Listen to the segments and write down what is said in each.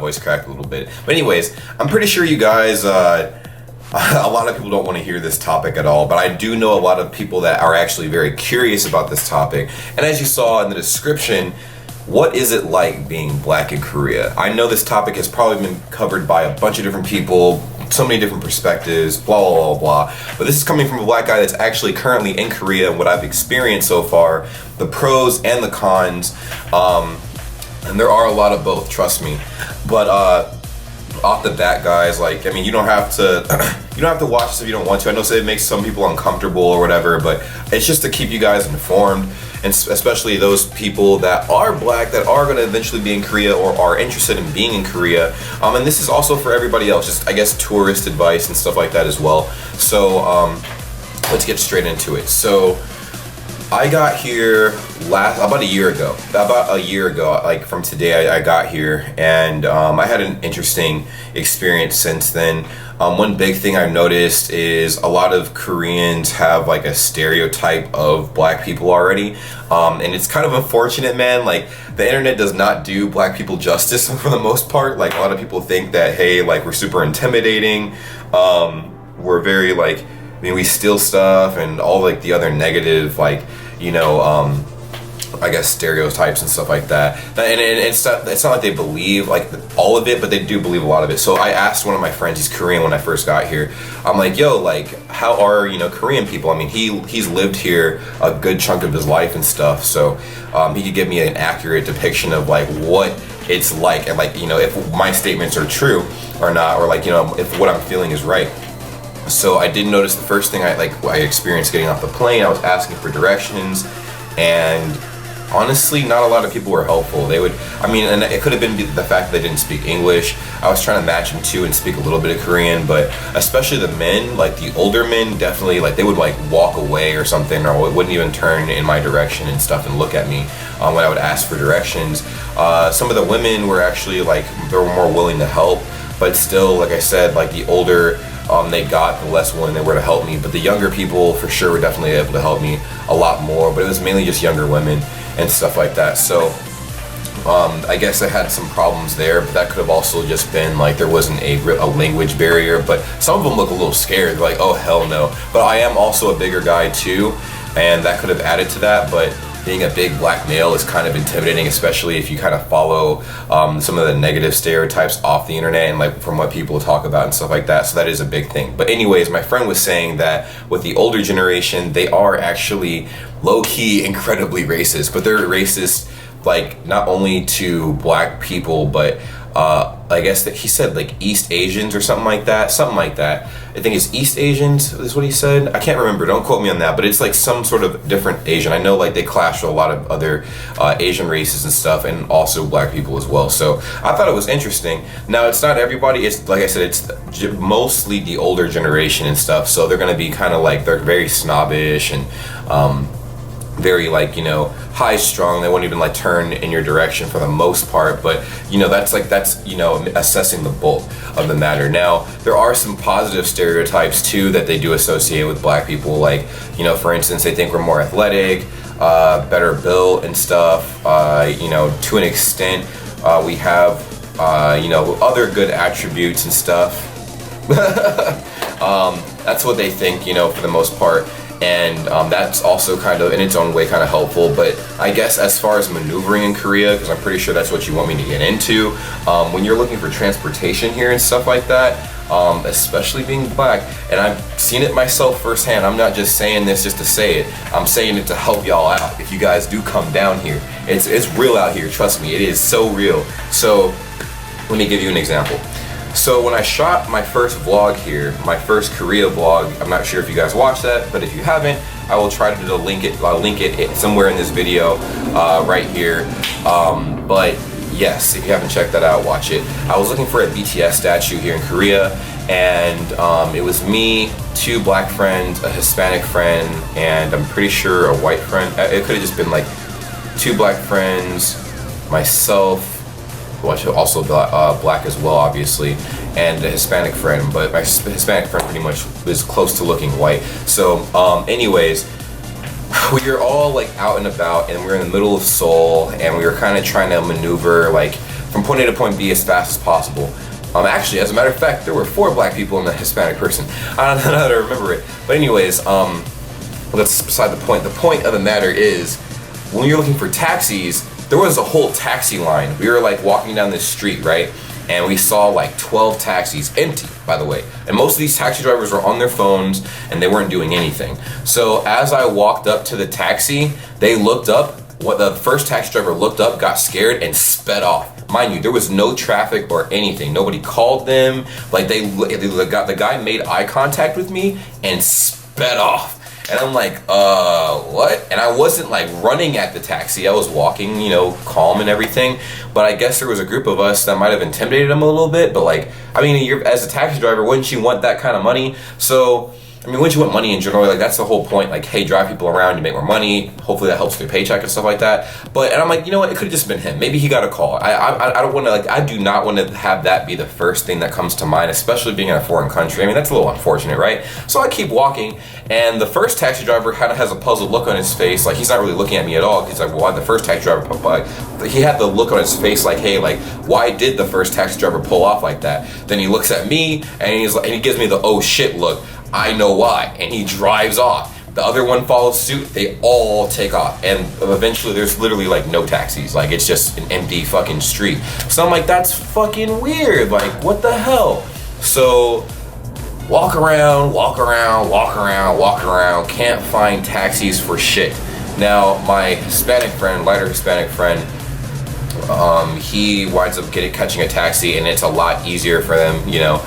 voice cracked a little bit. But anyways, I'm pretty sure you guys, a lot of people don't want to hear this topic at all, but I do know a lot of people that are actually very curious about this topic. And as you saw in the description, what is it like being black in Korea? I know this topic has probably been covered by a bunch of different people, so many different perspectives, blah, blah, blah, blah. But this is coming from a black guy that's actually currently in Korea, and what I've experienced so far, the pros and the cons. And there are a lot of both, trust me. But off the bat, guys, like, I mean, you don't have to watch this if you don't want to. I know it makes some people uncomfortable or whatever, but it's just to keep you guys informed, and especially those people that are black that are going to eventually be in Korea or are interested in being in Korea. And this is also for everybody else, just I guess tourist advice and stuff like that as well. So let's get straight into it. So I got here about a year ago, like from today I got here, and I had an interesting experience since then. One big thing I've noticed is a lot of Koreans have like a stereotype of black people already, and it's kind of unfortunate, man. Like, the internet does not do black people justice for the most part. Like, a lot of people think that, hey, like, we're super intimidating, we're very like, I mean, we steal stuff and all like the other negative, like, you know, I guess stereotypes and stuff like that. And it's not like they believe like all of it, but they do believe a lot of it. So I asked one of my friends, he's Korean, when I first got here. I'm like, yo, like, how are, you know, Korean people? I mean, he's lived here a good chunk of his life and stuff. So he could give me an accurate depiction of like what it's like, and like, you know, if my statements are true or not, or like, you know, if what I'm feeling is right. So I did notice the first thing I experienced getting off the plane, I was asking for directions, and honestly, not a lot of people were helpful. They would, I mean, and it could have been the fact that they didn't speak English. I was trying to match them too and speak a little bit of Korean, but especially the men, like the older men, definitely, like, they would like walk away or something, or wouldn't even turn in my direction and stuff and look at me when I would ask for directions. Some of the women were actually like, they were more willing to help, but still, like I said, like the older they got, the less willing they were to help me. But the younger people for sure were definitely able to help me a lot more, but it was mainly just younger women and stuff like that. So I guess I had some problems there, but that could have also just been like there wasn't a language barrier. But some of them look a little scared, like, oh hell no. But I am also a bigger guy too, and that could have added to that. But being a big black male is kind of intimidating, especially if you kind of follow some of the negative stereotypes off the internet and like from what people talk about and stuff like that. So that is a big thing. But anyways, my friend was saying that with the older generation, they are actually low-key incredibly racist, but they're racist like not only to black people, but I guess that he said like East Asians or something like that. I think it's East Asians is what he said. I can't remember, don't quote me on that, but it's like some sort of different Asian. I know like they clash with a lot of other Asian races and stuff, and also black people as well. So I thought it was interesting. Now, it's not everybody, it's like I said, it's mostly the older generation and stuff, so they're gonna be kind of like, they're very snobbish and very like, you know, high strung. They won't even like turn in your direction for the most part, but you know, that's you know, assessing the bulk of the matter. Now, there are some positive stereotypes too that they do associate with black people, like, you know, for instance, they think we're more athletic, better built and stuff. You know, to an extent, we have you know, other good attributes and stuff. That's what they think, you know, for the most part. And that's also kind of in its own way kind of helpful. But I guess as far as maneuvering in Korea, because I'm pretty sure that's what you want me to get into, when you're looking for transportation here and stuff like that, especially being black, and I've seen it myself firsthand. I'm not just saying this just to say it. I'm saying it to help y'all out. If you guys do come down here, it's real out here. Trust me, it is so real. So let me give you an example. So when I shot my first vlog here, my first Korea vlog, I'm not sure if you guys watched that, but if you haven't, I will try to link it somewhere in this video right here. But yes, if you haven't checked that out, watch it. I was looking for a BTS statue here in Korea, and it was me, two black friends, a Hispanic friend, and I'm pretty sure a white friend. It could have just been like two black friends, myself, also black as well, obviously, and a Hispanic friend, but my Hispanic friend pretty much was close to looking white. So anyways, we were all like out and about, and we were in the middle of Seoul, and we were kind of trying to maneuver like from point A to point B as fast as possible. Actually, as a matter of fact, there were 4 black people and a Hispanic person. I don't know how to remember it. But anyways, that's beside the point. The point of the matter is, when you're looking for taxis, there was a whole taxi line. We were like walking down this street, right? And we saw like 12 taxis, empty, by the way. And most of these taxi drivers were on their phones and they weren't doing anything. So as I walked up to the taxi, they looked up. What the first taxi driver looked up, got scared, and sped off. Mind you, there was no traffic or anything. Nobody called them. Like the guy made eye contact with me and sped off. And I'm like, what? And I wasn't like running at the taxi. I was walking, you know, calm and everything. But I guess there was a group of us that might have intimidated him a little bit. But like, I mean, as a taxi driver, wouldn't you want that kind of money? So, I mean, wouldn't you want money in general? Like, that's the whole point. Like, hey, drive people around, you make more money. Hopefully that helps with your paycheck and stuff like that. And I'm like, you know what? It could have just been him. Maybe he got a call. I don't want to, like, I do not want to have that be the first thing that comes to mind, especially being in a foreign country. I mean, that's a little unfortunate, right? So I keep walking, and the first taxi driver kind of has a puzzled look on his face. Like, he's not really looking at me at all. He's like, well, why the first taxi driver, like, he had the look on his face like, hey, like, why did the first taxi driver pull off like that? Then he looks at me, and he gives me the oh shit look. I know why, and he drives off. The other one follows suit. They all take off, and eventually there's literally like no taxis. Like, it's just an empty fucking street. So I'm like, that's fucking weird. Like, what the hell? So walk around, can't find taxis for shit. Now my lighter Hispanic friend, he winds up catching a taxi, and it's a lot easier for them, you know.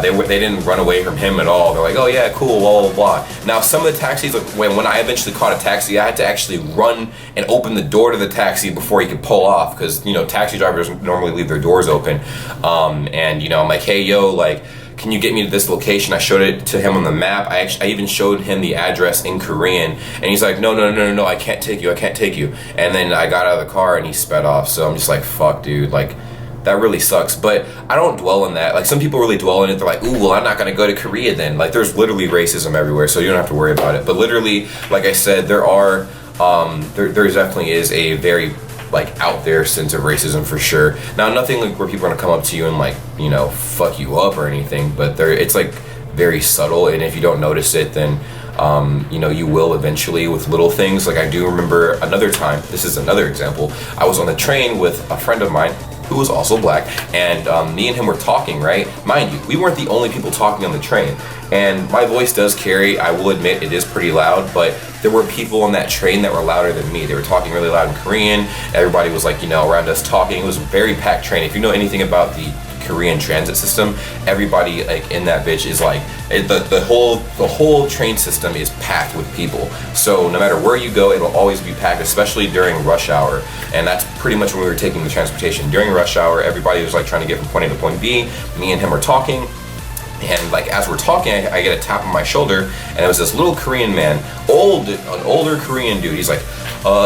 They didn't run away from him at all. They're like, oh yeah, cool, blah, blah, blah. Now, some of the taxis, like, when I eventually caught a taxi, I had to actually run and open the door to the taxi before he could pull off, because, you know, taxi drivers normally leave their doors open. And, you know, I'm like, hey, yo, like, can you get me to this location? I showed it to him on the map. I even showed him the address in Korean, and he's like, no, I can't take you. And then I got out of the car and he sped off. So I'm just like, fuck, dude, like, that really sucks. But I don't dwell on that. Like, some people really dwell on it. They're like, ooh, well, I'm not gonna go to Korea then. Like, there's literally racism everywhere, so you don't have to worry about it. But literally, like I said, there definitely is a very, like, out there sense of racism for sure. Now, nothing like where people are gonna come up to you and, like, you know, fuck you up or anything, but it's like very subtle, and if you don't notice it, then you know, you will eventually with little things. Like, I do remember another time, this is another example, I was on the train with a friend of mine who was also black, and me and him were talking, right? Mind you, we weren't the only people talking on the train, and my voice does carry, I will admit it is pretty loud, but there were people on that train that were louder than me. They were talking really loud in Korean. Everybody was like, you know, around us talking. It was a very packed train. If you know anything about the Korean transit system, everybody like in that bitch is like, the whole train system is packed with people. So no matter where you go, it'll always be packed, especially during rush hour. And that's pretty much when we were taking the transportation. During rush hour, everybody was like trying to get from point A to point B. Me and him are talking. And like as we're talking, I get a tap on my shoulder, and it was this little Korean man, an older Korean dude. He's like,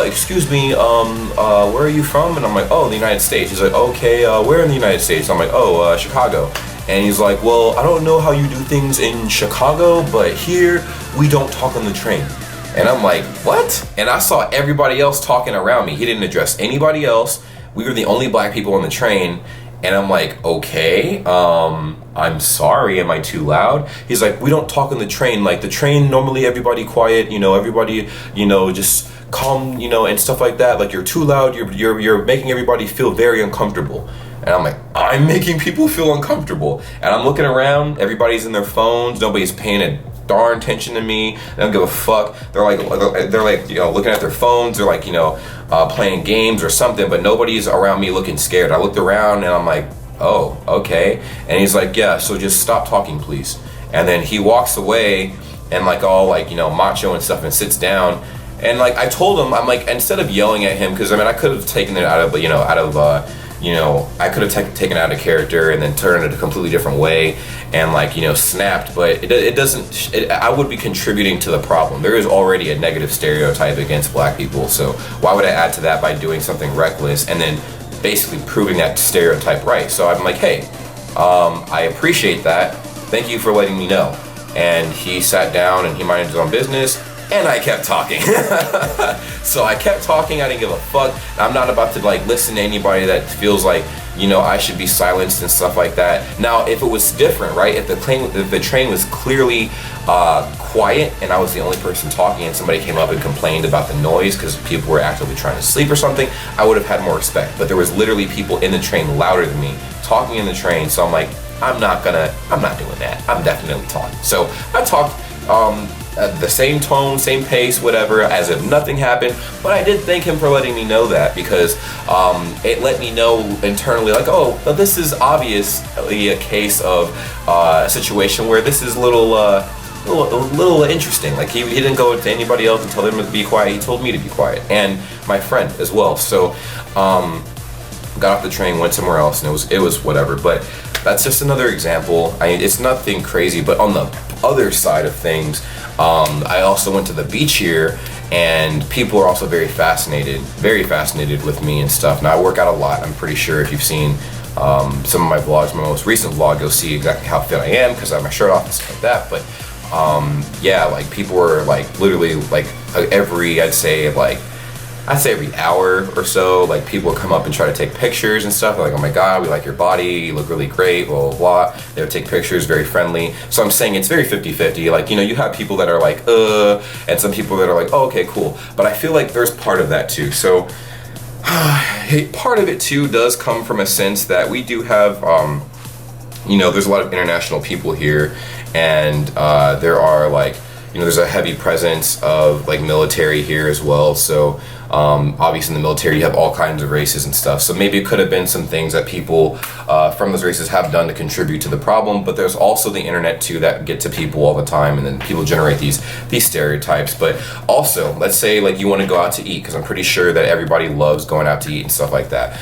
excuse me, where are you from? And I'm like, oh, the United States. He's like, okay, where in the United States? I'm like, oh, Chicago. And he's like, well, I don't know how you do things in Chicago, but here we don't talk on the train. And I'm like, what? And I saw everybody else talking around me. He didn't address anybody else. We were the only black people on the train. And I'm like, okay, I'm sorry, am I too loud? He's like, we don't talk on the train. Like, the train, normally everybody quiet, you know, everybody, you know, just calm, you know, and stuff like that. Like, you're too loud, you're making everybody feel very uncomfortable. And I'm like, I'm making people feel uncomfortable. And I'm looking around, everybody's in their phones, nobody's paying a darn attention to me. They don't give a fuck. They're like, you know, looking at their phones. They're like, you know, playing games or something. But nobody's around me looking scared. I looked around and I'm like, oh, okay. And he's like, yeah. So just stop talking, please. And then he walks away and like all like, you know, macho and stuff, and sits down. And like I told him, I'm like, instead of yelling at him, because I mean I could have taken it out of I could have taken out a character and then turned it a completely different way and like, you know, snapped, but it doesn't, I would be contributing to the problem. There is already a negative stereotype against black people, so why would I add to that by doing something reckless and then basically proving that stereotype right? So I'm like, hey, I appreciate that. Thank you for letting me know. And he sat down and he minded his own business. and I kept talking. So I kept talking, I didn't give a fuck. I'm not about to like listen to anybody that feels like, you know, I should be silenced and stuff like that. Now, if it was different, right? If the train was clearly quiet and I was the only person talking and somebody came up and complained about the noise because people were actively trying to sleep or something, I would have had more respect. But there was literally people in the train louder than me talking in the train, so I'm like, I'm not doing that. I'm definitely talking. So I talked at the same tone, same pace, whatever, as if nothing happened. But I did thank him for letting me know that, because it let me know internally, like, oh, well, this is obviously a case of a situation where this is a little interesting. Like, he didn't go to anybody else and tell them to be quiet. He told me to be quiet, and my friend as well. So got off the train, went somewhere else, and it was whatever. But that's just another example. I mean, it's nothing crazy. But on the other side of things, I also went to the beach here, and people are also very fascinated with me and stuff. Now, I work out a lot. I'm pretty sure if you've seen some of my vlogs, my most recent vlog, you'll see exactly how fit I am because I have my shirt off and stuff like that. But yeah, like, people were like literally like I'd say every hour or so, like, people would come up and try to take pictures and stuff. They're like, oh my God, we like your body, you look really great, blah, blah, blah. They would take pictures, very friendly. So I'm saying it's very 50-50. Like, you know, you have people that are like, and some people that are like, oh, okay, cool. But I feel like there's part of that too. So part of it too does come from a sense that we do have, you know, there's a lot of international people here, and there are, like, you know, there's a heavy presence of like military here as well. So obviously in the military you have all kinds of races and stuff. So maybe it could have been some things that people from those races have done to contribute to the problem. But there's also the internet too that get to people all the time, and then people generate these stereotypes. But also, let's say like you want to go out to eat, because I'm pretty sure that everybody loves going out to eat and stuff like that.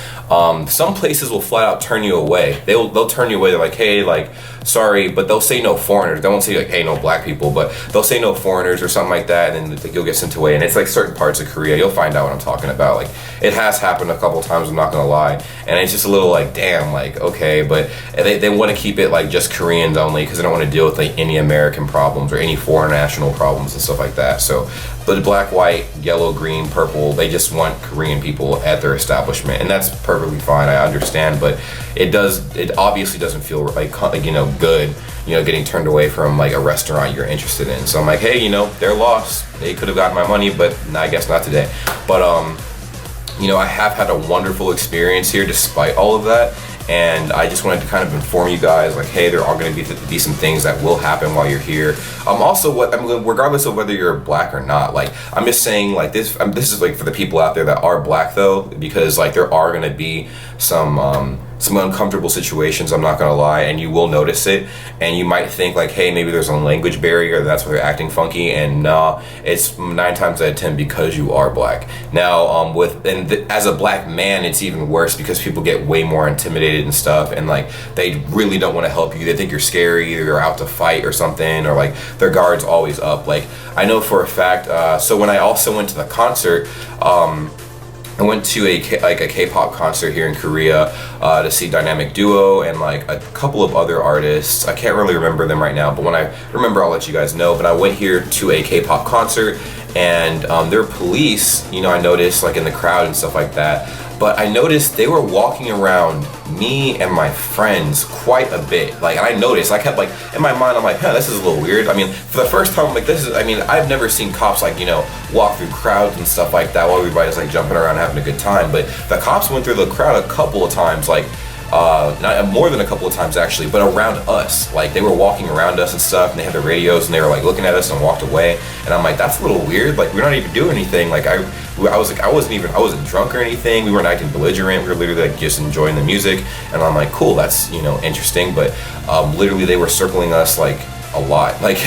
Some places will flat out turn you away. They'll turn you away. They're like, hey, like, sorry, but they'll say no foreigners. They won't say like, hey, no black people, but they'll say no foreigners or something like that, and then like, you'll get sent away. And it's like certain parts of Korea, you'll find out what I'm talking about. Like, it has happened a couple times, I'm not gonna lie, and it's just a little like, damn, like, okay. But they want to keep it like just Koreans only, because they don't want to deal with like any American problems or any foreign national problems and stuff like that. So, but black, white, yellow, green, purple, they just want Korean people at their establishment, and that's perfectly fine. I understand, but it obviously doesn't feel like, you know, good, you know, getting turned away from like a restaurant you're interested in. So I'm like, hey, you know, they're lost. They could have gotten my money, but I guess not today. But you know, I have had a wonderful experience here despite all of that. And I just wanted to kind of inform you guys, like, hey, there are going to be some things that will happen while you're here. Also, regardless of whether you're black or not, like, I'm just saying, like, this is like for the people out there that are black, though, because like there are going to be some uncomfortable situations, I'm not gonna lie, and you will notice it, and you might think like, hey, maybe there's a language barrier, that's why they're acting funky, and no, it's 9 times out of 10 because you are black. Now, as a black man, it's even worse because people get way more intimidated and stuff, and like they really don't want to help you. They think you're scary, or you're out to fight or something, or like their guard's always up. Like, I know for a fact. So when I also went to the concert, I went to a K-pop concert here in Korea to see Dynamic Duo and like a couple of other artists. I can't really remember them right now, but when I remember, I'll let you guys know. But I went here to a K-pop concert, and there were police, you know, I noticed like in the crowd and stuff like that. But I noticed they were walking around me and my friends quite a bit. Like, and I noticed, I kept like, in my mind, I'm like, this is a little weird. I mean, for the first time, I'm like, I've never seen cops like, you know, walk through crowds and stuff like that while everybody's like jumping around having a good time. But the cops went through the crowd a couple of times, like, not more than a couple of times actually, but around us. Like, they were walking around us and stuff, and they had their radios, and they were like looking at us and walked away. And I'm like, that's a little weird. Like, we're not even doing anything. Like, I wasn't drunk or anything. We weren't acting belligerent. We were literally like just enjoying the music. And I'm like, cool, that's, you know, interesting. But literally they were circling us like a lot. Like,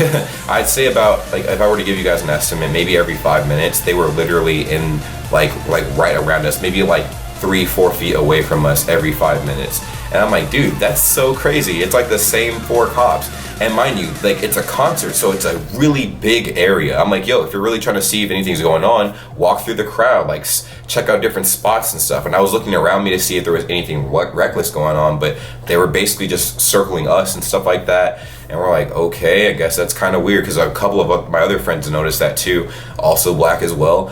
I'd say about, like, if I were to give you guys an estimate, maybe every 5 minutes they were literally in like right around us, maybe like 3-4 feet away from us every 5 minutes. And I'm like, dude, that's so crazy. It's like the same 4 cops. And mind you, like, it's a concert, so it's a really big area. I'm like, yo, if you're really trying to see if anything's going on, walk through the crowd, like check out different spots and stuff. And I was looking around me to see if there was anything reckless going on, but they were basically just circling us and stuff like that. And we're like, okay, I guess that's kind of weird, because a couple of my other friends noticed that too, also black as well.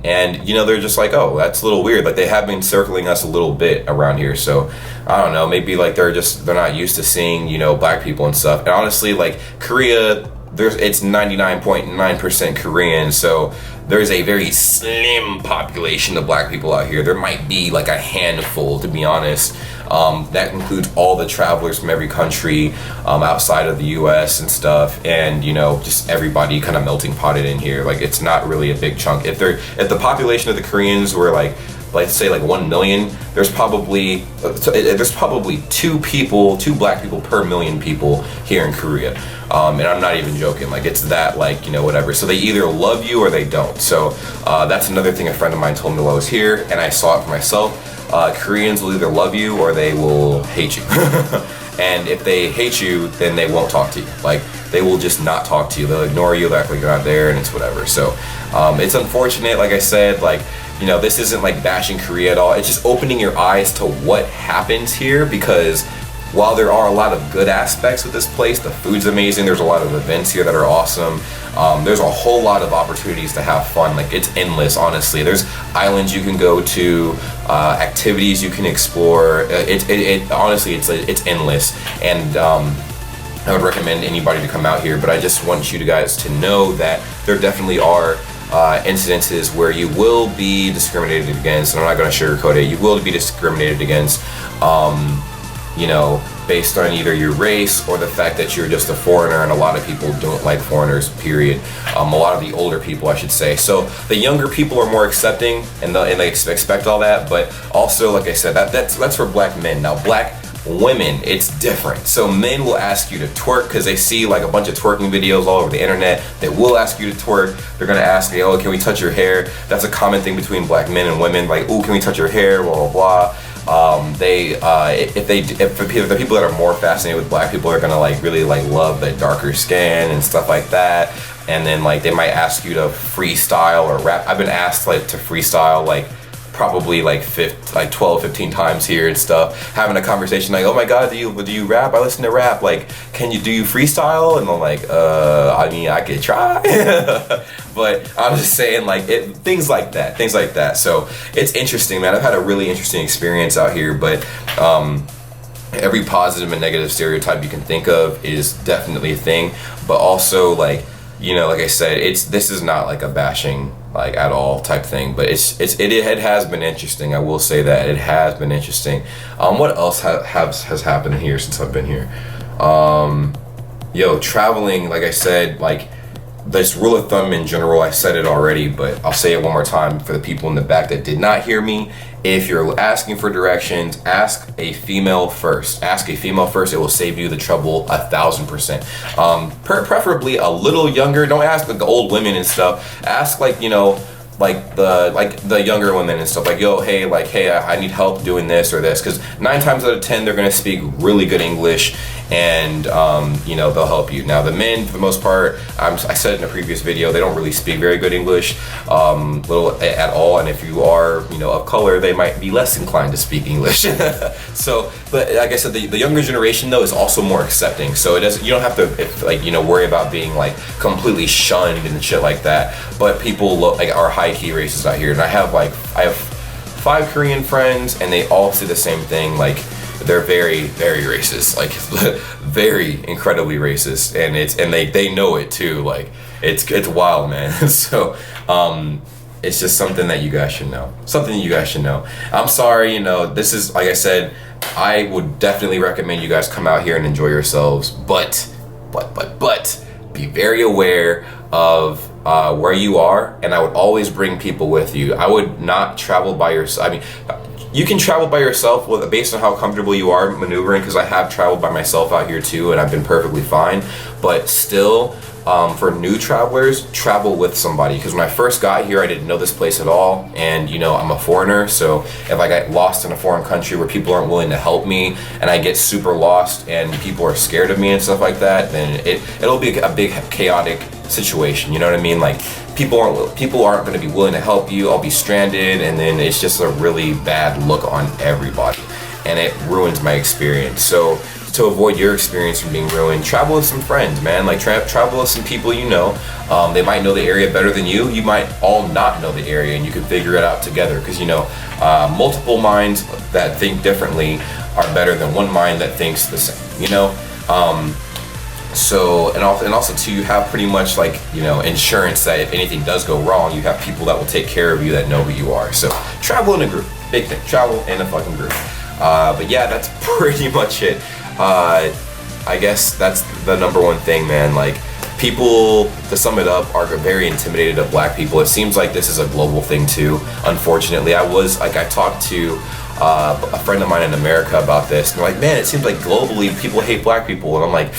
And you know, they're just like, oh, that's a little weird. Like, they have been circling us a little bit around here, so I don't know, maybe like they're not used to seeing, you know, black people and stuff. And honestly, like, Korea, it's 99.9% Korean, so there's a very slim population of black people out here. There might be like a handful, to be honest. That includes all the travelers from every country outside of the US and stuff, and you know, just everybody kind of melting potted in here. Like, it's not really a big chunk. If the population of the Koreans were like say like 1 million, there's probably two black people per million people here in Korea. And I'm not even joking, like, it's that, like, you know, whatever. So they either love you or they don't. So that's another thing a friend of mine told me while I was here, and I saw it for myself. Koreans will either love you or they will hate you. And if they hate you, then they won't talk to you. Like, they will just not talk to you. They'll ignore you, they'll act like you're not there, and it's whatever. So it's unfortunate, like I said, like, you know, this isn't like bashing Korea at all. It's just opening your eyes to what happens here, because while there are a lot of good aspects of this place, the food's amazing, there's a lot of events here that are awesome, there's a whole lot of opportunities to have fun. Like, it's endless, honestly. There's islands you can go to, activities you can explore. Honestly, it's endless. And I would recommend anybody to come out here, but I just want you guys to know that there definitely are incidences where you will be discriminated against, and I'm not going to sugarcoat it. You will be discriminated against, you know, based on either your race or the fact that you're just a foreigner, and a lot of people don't like foreigners, period. A lot of the older people, I should say. So the younger people are more accepting, and they expect all that, but also, like I said, that's for black men. Now, black women, it's different. So men will ask you to twerk because they see like a bunch of twerking videos all over the internet. They will ask you to twerk. They're gonna ask you, oh, can we touch your hair? That's a common thing between black men and women. Like, oh, can we touch your hair? Blah blah blah. If the people that are more fascinated with black people are gonna like really like love the darker skin and stuff like that. And then like they might ask you to freestyle or rap. I've been asked like to freestyle like probably like 12, 15 times here and stuff, having a conversation like, oh my god, do you rap? I listen to rap. Like, do you freestyle? And I'm like, I mean, I could try. But I'm just saying, like, things like that. So it's interesting, man. I've had a really interesting experience out here, but every positive and negative stereotype you can think of is definitely a thing. But also, like, you know, like I said, this is not like a bashing like at all type thing, but it has been interesting. I will say that it has been interesting. What else has happened here since I've been here? Traveling, like I said, like this rule of thumb in general, I said it already, but I'll say it one more time for the people in the back that did not hear me. If you're asking for directions, ask a female first. Ask a female first. It will save you the trouble 1,000%. Preferably a little younger. Don't ask the old women and stuff. Ask like, you know, like the younger women and stuff. Like, yo, hey, I need help doing this or this. Because 9 times out of 10, they're gonna speak really good English, and you know, they'll help you. Now the men, for the most part, I said in a previous video, they don't really speak very good English, little at all. And if you are, you know, of color, they might be less inclined to speak English. So, but like I said, the younger generation though is also more accepting. So you don't have to worry about being like completely shunned and shit like that. But people are high key racist out here, and I have 5 Korean friends, and they all say the same thing. Like, they're very, very racist, like very incredibly racist, and they know it too. Like, it's wild, man. So it's just something that you guys should know. I'm sorry, you know, this is, like I said, I would definitely recommend you guys come out here and enjoy yourselves, but be very aware of where you are, and I would always bring people with you. I would not travel by yourself. I mean, you can travel by yourself based on how comfortable you are maneuvering, because I have traveled by myself out here too, and I've been perfectly fine. But still, for new travelers, travel with somebody. Because when I first got here, I didn't know this place at all, and I'm a foreigner, so if I get lost in a foreign country where people aren't willing to help me, and I get super lost and people are scared of me and stuff like that, then it'll be a big chaotic situation. You know what I mean? Like people aren't going to be willing to help you. I'll be stranded, and then it's just a really bad look on everybody, and it ruins my experience. So to avoid your experience from being ruined, travel with some friends, man. Like travel with some people you know. They might know the area better than you. You might all not know the area, and you can figure it out together. Because multiple minds that think differently are better than one mind that thinks the same. So and also too, you have pretty much like insurance that if anything does go wrong, you have people that will take care of you that know who you are. So travel in a group, big thing. Travel in a fucking group. But yeah, that's pretty much it. I guess that's the number one thing, man. Like people, to sum it up, are very intimidated of black people. It seems like this is a global thing too. Unfortunately, I talked to a friend of mine in America about this, and they're like, man, it seems like globally people hate black people, and I'm like,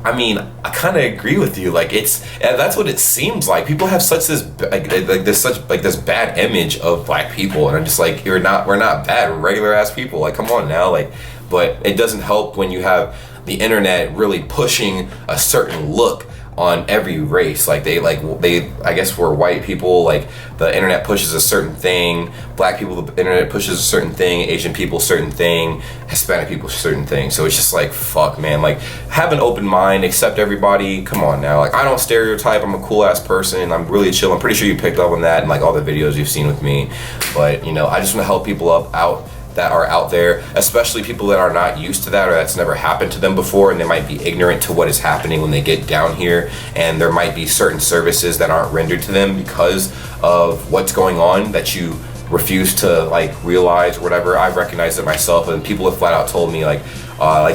I mean, I kind of agree with you. Like that's what it seems like. People have such this this bad image of black people, and I'm just like, we're not bad. We're regular ass people. Like, come on now, like. But it doesn't help when you have the internet really pushing a certain look on every race. Like they I guess for white people, like the internet pushes a certain thing. Black people, the internet pushes a certain thing. Asian people, certain thing. Hispanic people, certain thing. So it's just like, fuck, man. Like, have an open mind, accept everybody. Come on now. Like, I don't stereotype. I'm a cool ass person. I'm really chill. I'm pretty sure you picked up on that in like all the videos you've seen with me. But I just want to help people out that are out there, especially people that are not used to that or that's never happened to them before, and they might be ignorant to what is happening when they get down here, and there might be certain services that aren't rendered to them because of what's going on that you refuse to like realize or whatever. I've recognized it myself, and people have flat out told me like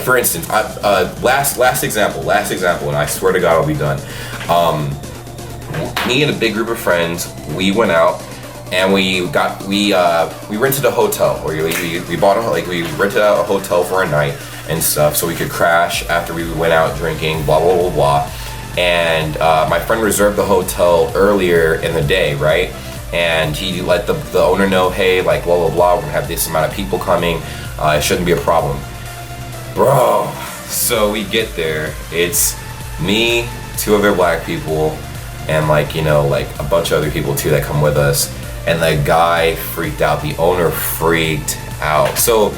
for instance, last example, and I swear to God I'll be done. Me and a big group of friends, we went out and we rented a hotel, or we rented out a hotel for a night and stuff, so we could crash after we went out drinking, blah blah blah blah. And my friend reserved the hotel earlier in the day, right? And he let the owner know, hey, like blah blah blah, we're gonna have this amount of people coming. It shouldn't be a problem, bro. So we get there. It's me, two other black people, and like a bunch of other people too that come with us. And the guy freaked out. The owner freaked out. So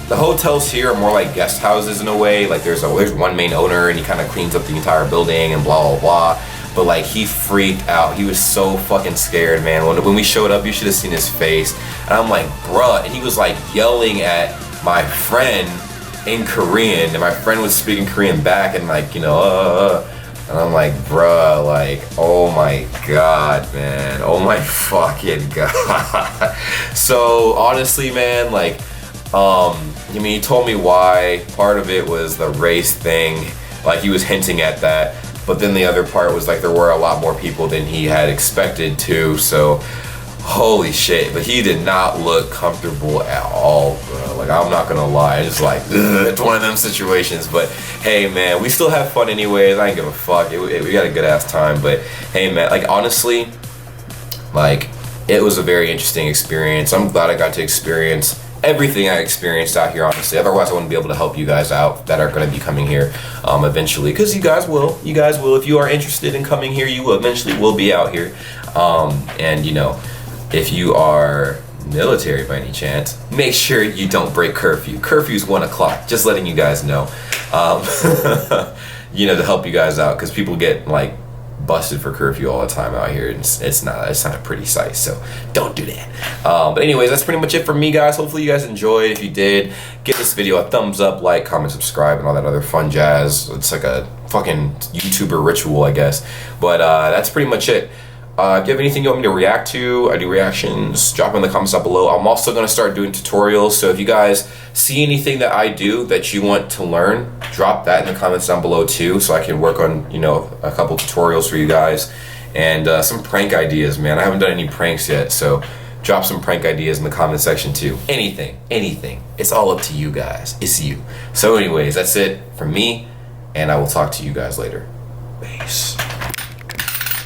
the hotels here are more like guest houses in a way. Like there's one main owner, and he kind of cleans up the entire building and blah blah blah. But like he freaked out. He was so fucking scared, man. When we showed up, you should have seen his face. And I'm like, bruh. And he was like yelling at my friend in Korean, and my friend was speaking Korean back, and like and I'm like, bruh, like, oh my God, man. Oh my fucking God. So honestly, man, like, he told me why. Part of it was the race thing. Like he was hinting at that. But then the other part was like there were a lot more people than he had expected to. So holy shit. But he did not look comfortable at all, bro. Like, I'm not gonna lie. It's like, it's one of them situations. But hey, man, we still have fun anyways. I ain't give a fuck. We got a good ass time. But hey, man, like, honestly, like, it was a very interesting experience. I'm glad I got to experience everything I experienced out here, honestly. Otherwise, I wouldn't be able to help you guys out that are going to be coming here eventually. Because you guys will. If you are interested in coming here, you will eventually will be out here. And, if you are military by any chance, make sure you don't break curfew. Curfew's 1 o'clock. Just letting you guys know. To help you guys out, because people get like busted for curfew all the time out here. It's not a pretty sight, so don't do that. But anyways, that's pretty much it for me, guys. Hopefully you guys enjoyed. If you did, give this video a thumbs up, like, comment, subscribe, and all that other fun jazz. It's like a fucking YouTuber ritual, I guess. But that's pretty much it. If you have anything you want me to react to, I do reactions, drop in the comments down below. I'm also going to start doing tutorials, so if you guys see anything that I do that you want to learn, drop that in the comments down below too, so I can work on, a couple tutorials for you guys. And some prank ideas, man. I haven't done any pranks yet, so drop some prank ideas in the comment section too. Anything. It's all up to you guys. It's you. So anyways, that's it from me, and I will talk to you guys later. Peace.